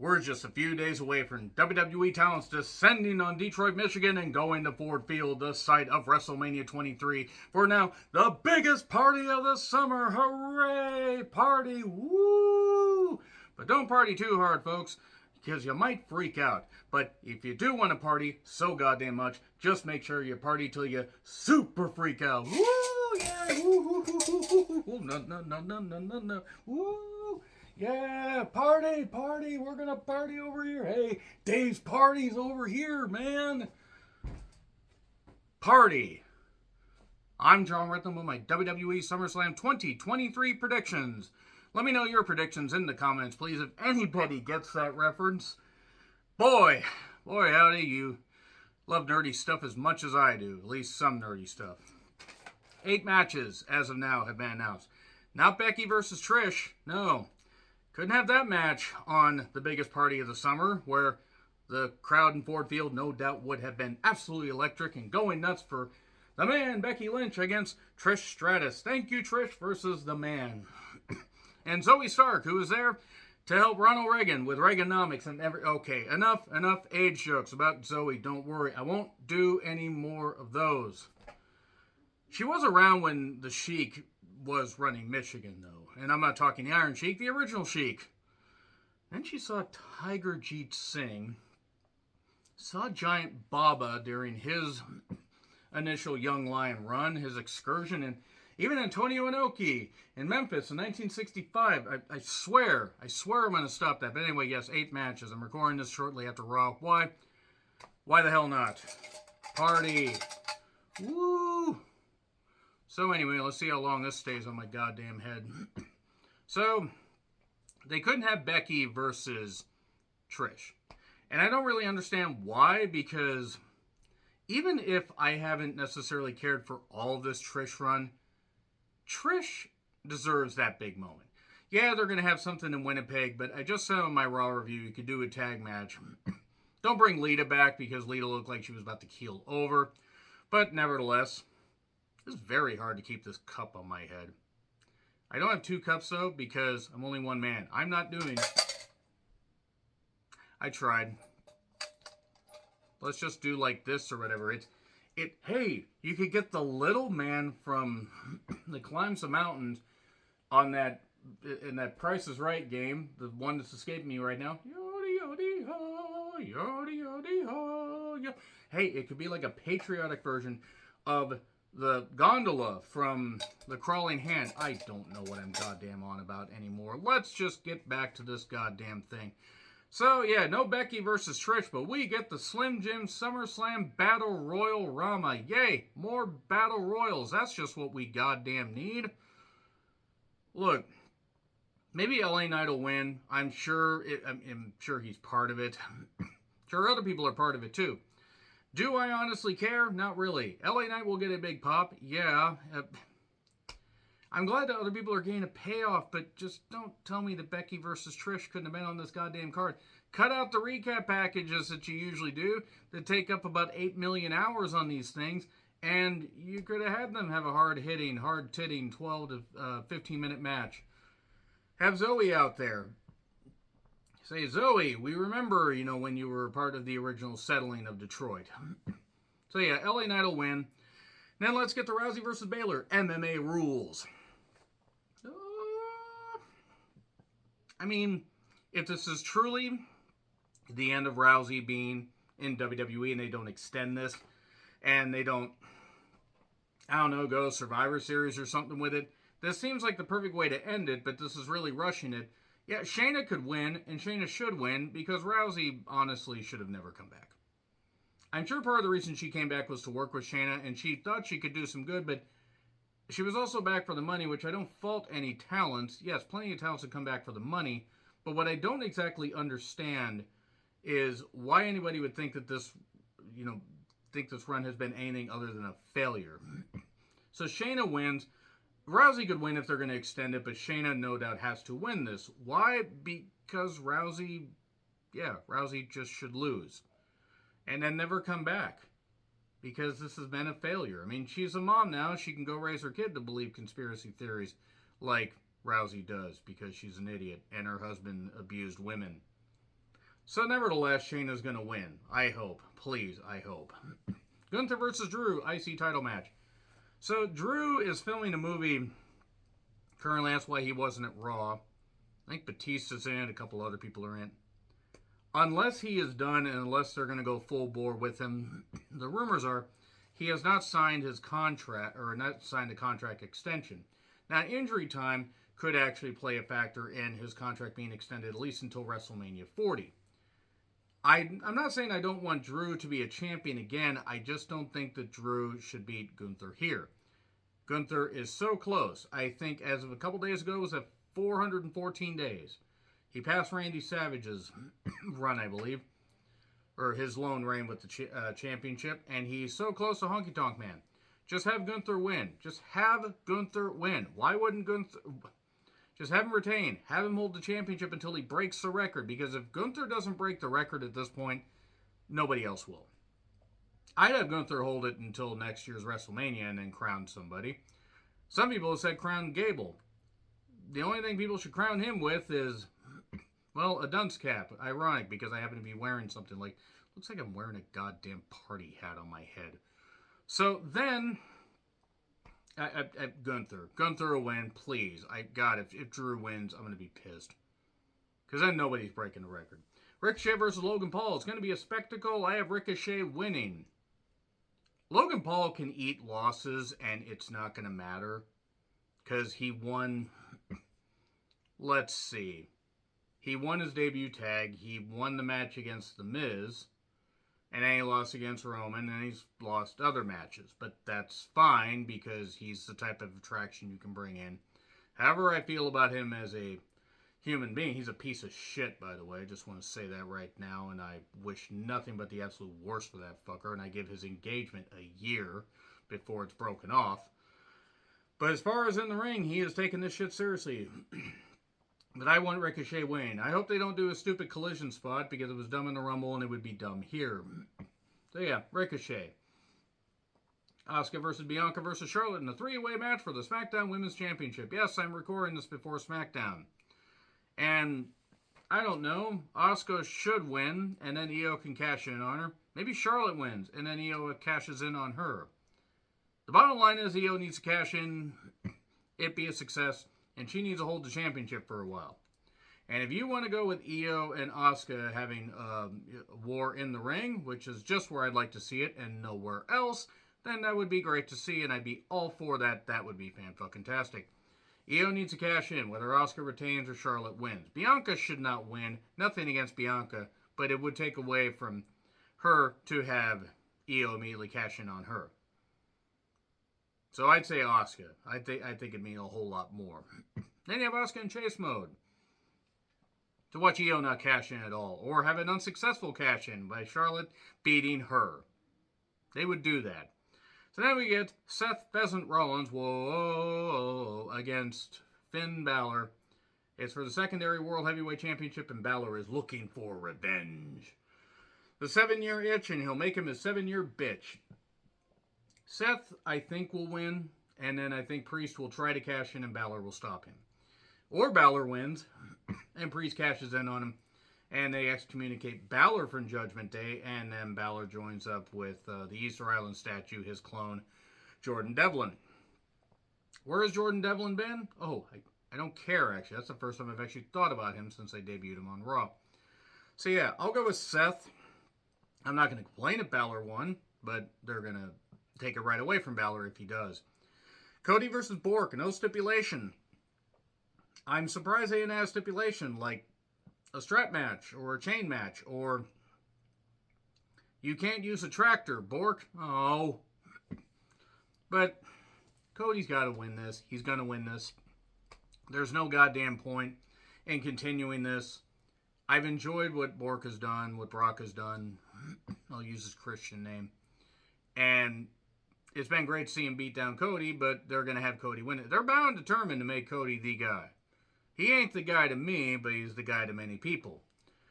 We're just a few days away from WWE talents descending on Detroit, Michigan and going to Ford Field, the site of WrestleMania 23, for now the biggest party of the summer. Hooray! Party! Woo! But don't party too hard, folks, because you might freak out. But if you do want to party so goddamn much, just make sure you party till you super freak out. Woo! Yeah! Woo! No. Woo! Yeah, party, we're gonna party over here. Hey, Dave's party's over here, man. Party. I'm John Rhythm with my WWE SummerSlam 2023 predictions. Let me know your predictions in the comments, please, if anybody gets that reference. Boy, howdy, you love nerdy stuff as much as I do, at least some nerdy stuff. 8 matches, as of now, have been announced. Not Becky versus Trish, no. Couldn't have that match on the biggest party of the summer, where the crowd in Ford Field no doubt would have been absolutely electric and going nuts for the man, Becky Lynch, against Trish Stratus. Thank you, Trish, versus the man. And Zoe Stark, who was there to help Ronald Reagan with Reaganomics and Okay, enough age jokes about Zoe. Don't worry, I won't do any more of those. She was around when the Sheik was running Michigan, though. And I'm not talking the Iron Sheik, the original Sheik. Then she saw Tiger Jeet Singh, saw Giant Baba during his initial Young Lion run, his excursion, and even Antonio Inoki in Memphis in 1965. I swear I'm going to stop that. But anyway, yes, 8 matches. I'm recording this shortly after Raw. Why? Why the hell not? Party. Woo! So anyway, let's see how long this stays on my goddamn head. So, they couldn't have Becky versus Trish. And I don't really understand why, because even if I haven't necessarily cared for all of this Trish run, Trish deserves that big moment. Yeah, they're going to have something in Winnipeg, but I just said on my Raw review you could do a tag match. Don't bring Lita back, because Lita looked like she was about to keel over. But nevertheless, it's very hard to keep this cup on my head. I don't have 2 cups, though, because I'm only one man. I'm not doing... I tried. Let's just do like this or whatever. Hey, you could get the little man from the Climbs the Mountains on that, in that Price is Right game, the one that's escaping me right now. Yoddy, ho, yoddy, ho, yo. Hey, it could be like a patriotic version of the gondola from The Crawling Hand. I don't know what I'm goddamn on about anymore. Let's just get back to this goddamn thing. So, yeah, no Becky versus Trish, but we get the Slim Jim SummerSlam Battle Royal Rama. Yay, more Battle Royals. That's just what we goddamn need. Look, maybe LA Knight will win. I'm sure he's part of it. Sure, other people are part of it, too. Do I honestly care? Not really. LA Knight will get a big pop. Yeah. I'm glad that other people are getting a payoff, but just don't tell me that Becky versus Trish couldn't have been on this goddamn card. Cut out the recap packages that you usually do that take up about 8 million hours on these things, and you could have had them have a hard-titting 12 to 15-minute match. Have Zoe out there. Say, Zoe, we remember, when you were part of the original settling of Detroit. So yeah, LA Knight will win. Then let's get to Rousey versus Baylor. MMA rules. I mean, if this is truly the end of Rousey being in WWE and they don't extend this, and they don't, go Survivor Series or something with it, this seems like the perfect way to end it, but this is really rushing it. Yeah, Shayna could win, and Shayna should win, because Rousey honestly should have never come back. I'm sure part of the reason she came back was to work with Shayna, and she thought she could do some good, but she was also back for the money, which I don't fault any talents. Yes, plenty of talents would come back for the money, but what I don't exactly understand is why anybody would think that this, think this run has been anything other than a failure. So Shayna wins. Rousey could win if they're going to extend it, but Shayna no doubt has to win this. Why? Because Rousey just should lose. And then never come back. Because this has been a failure. I mean, she's a mom now. She can go raise her kid to believe conspiracy theories like Rousey does, because she's an idiot and her husband abused women. So nevertheless, Shayna's going to win. I hope. Please, I hope. Gunther versus Drew, IC title match. So Drew is filming a movie currently. That's why he wasn't at Raw. I think Batista's in it. A couple other people are in it. Unless he is done and unless they're going to go full bore with him, the rumors are he has not signed his contract or not signed a contract extension. Now, injury time could actually play a factor in his contract being extended at least until WrestleMania 40. I'm not saying I don't want Drew to be a champion again. I just don't think that Drew should beat Gunther here. Gunther is so close. I think as of a couple days ago, it was at 414 days. He passed Randy Savage's run, I believe, or his lone reign with the championship, and he's so close to Honky Tonk Man. Just have Gunther win. Just have Gunther win. Why wouldn't Gunther... Just have him retain. Have him hold the championship until he breaks the record, because if Gunther doesn't break the record at this point, nobody else will. I'd have Gunther hold it until next year's WrestleMania and then crown somebody. Some people have said crown Gable. The only thing people should crown him with is... well, a dunce cap. Ironic, because I happen to be wearing something like... looks like I'm wearing a goddamn party hat on my head. So then... Gunther will win, please. If Drew wins, I'm going to be pissed. Because then nobody's breaking the record. Ricochet versus Logan Paul. It's going to be a spectacle. I have Ricochet winning. Logan Paul can eat losses, and it's not going to matter. Because he won... let's see... he won his debut tag. He won the match against The Miz. And then he lost against Roman. And he's lost other matches. But that's fine because he's the type of attraction you can bring in. However I feel about him as a human being. He's a piece of shit, by the way. I just want to say that right now. And I wish nothing but the absolute worst for that fucker. And I give his engagement a year before it's broken off. But as far as in the ring, he is taking this shit seriously. But I want Ricochet winning. I hope they don't do a stupid collision spot because it was dumb in the Rumble and it would be dumb here. So yeah, Ricochet. Asuka versus Bianca versus Charlotte in a three-way match for the SmackDown Women's Championship. Yes, I'm recording this before SmackDown. And I don't know. Asuka should win and then Io can cash in on her. Maybe Charlotte wins and then Io cashes in on her. The bottom line is Io needs to cash in, it be a success, and she needs to hold the championship for a while. And if you want to go with Io and Asuka having a war in the ring, which is just where I'd like to see it and nowhere else, then that would be great to see, and I'd be all for that. That would be fan-fucking-tastic. Io needs to cash in, whether Asuka retains or Charlotte wins. Bianca should not win. Nothing against Bianca, but it would take away from her to have Io immediately cash in on her. So I'd say Asuka. I think it'd mean a whole lot more. Then you have Asuka in chase mode. To watch Io not cash in at all. Or have an unsuccessful cash in by Charlotte beating her. They would do that. So then we get Seth Pheasant Rollins against Finn Balor. It's for the secondary World Heavyweight Championship, and Balor is looking for revenge. The 7-year itch, and he'll make him a 7-year bitch. Seth, I think, will win, and then I think Priest will try to cash in, and Balor will stop him. Or Balor wins, and Priest cashes in on him, and they excommunicate Balor from Judgment Day, and then Balor joins up with the Easter Island statue, his clone, Jordan Devlin. Where has Jordan Devlin been? Oh, I don't care, actually. That's the first time I've actually thought about him since I debuted him on Raw. So yeah, I'll go with Seth. I'm not going to complain if Balor won, but they're going to take it right away from Balor if he does. Cody versus Bork, no stipulation. I'm surprised they didn't have stipulation like a strap match or a chain match or you can't use a tractor. Bork, oh. But Cody's got to win this. He's going to win this. There's no goddamn point in continuing this. I've enjoyed what Bork has done, what Brock has done. I'll use his Christian name. And it's been great to see him beat down Cody, but they're going to have Cody win it. They're bound and determined to make Cody the guy. He ain't the guy to me, but he's the guy to many people.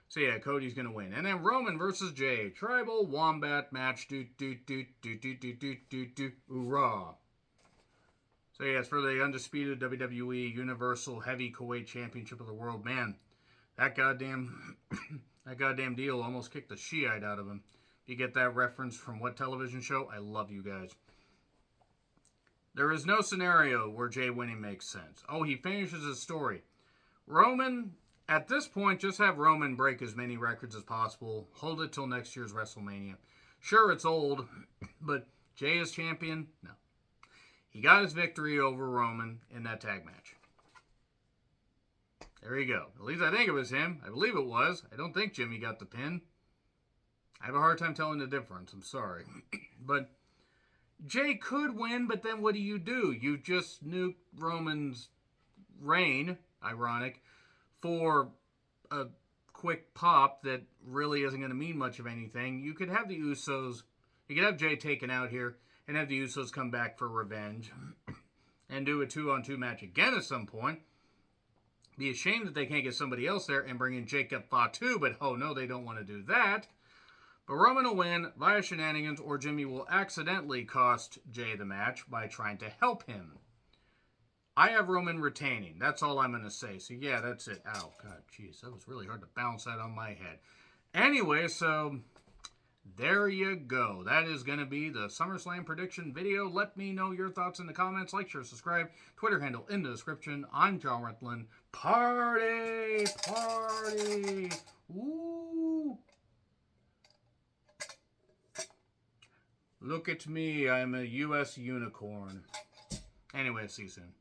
So yeah, Cody's going to win. And then Roman versus Jay. Tribal Wombat match. Hoorah. So yeah, it's for the undisputed WWE Universal Heavy Kuwait Championship of the World. Man, that goddamn... That goddamn deal almost kicked the Shiite out of him. If you get that reference from what television show, I love you guys. There is no scenario where Jay winning makes sense. Oh, he finishes his story. Roman, at this point, just have Roman break as many records as possible. Hold it till next year's WrestleMania. Sure, it's old, but Jay is champion? No. He got his victory over Roman in that tag match. There you go. At least I think it was him. I believe it was. I don't think Jimmy got the pin. I have a hard time telling the difference. I'm sorry. But Jay could win, but then what do? You just nuked Roman's reign, ironic, for a quick pop that really isn't going to mean much of anything. You could have the Usos, you could have Jay taken out here and have the Usos come back for revenge and do a 2-on-2 match again at some point. Be ashamed that they can't get somebody else there and bring in Jacob Fatu, but oh no, they don't want to do that. But Roman will win via shenanigans, or Jimmy will accidentally cost Jay the match by trying to help him. I have Roman retaining. That's all I'm going to say. So yeah, that's it. Ow, God, jeez, that was really hard to bounce that on my head. Anyway, so there you go. That is going to be the SummerSlam prediction video. Let me know your thoughts in the comments. Like, share, subscribe. Twitter handle in the description. I'm John Rethlin. Party! Party! Woo! Look at me. I'm a U.S. unicorn. Anyway, see you soon.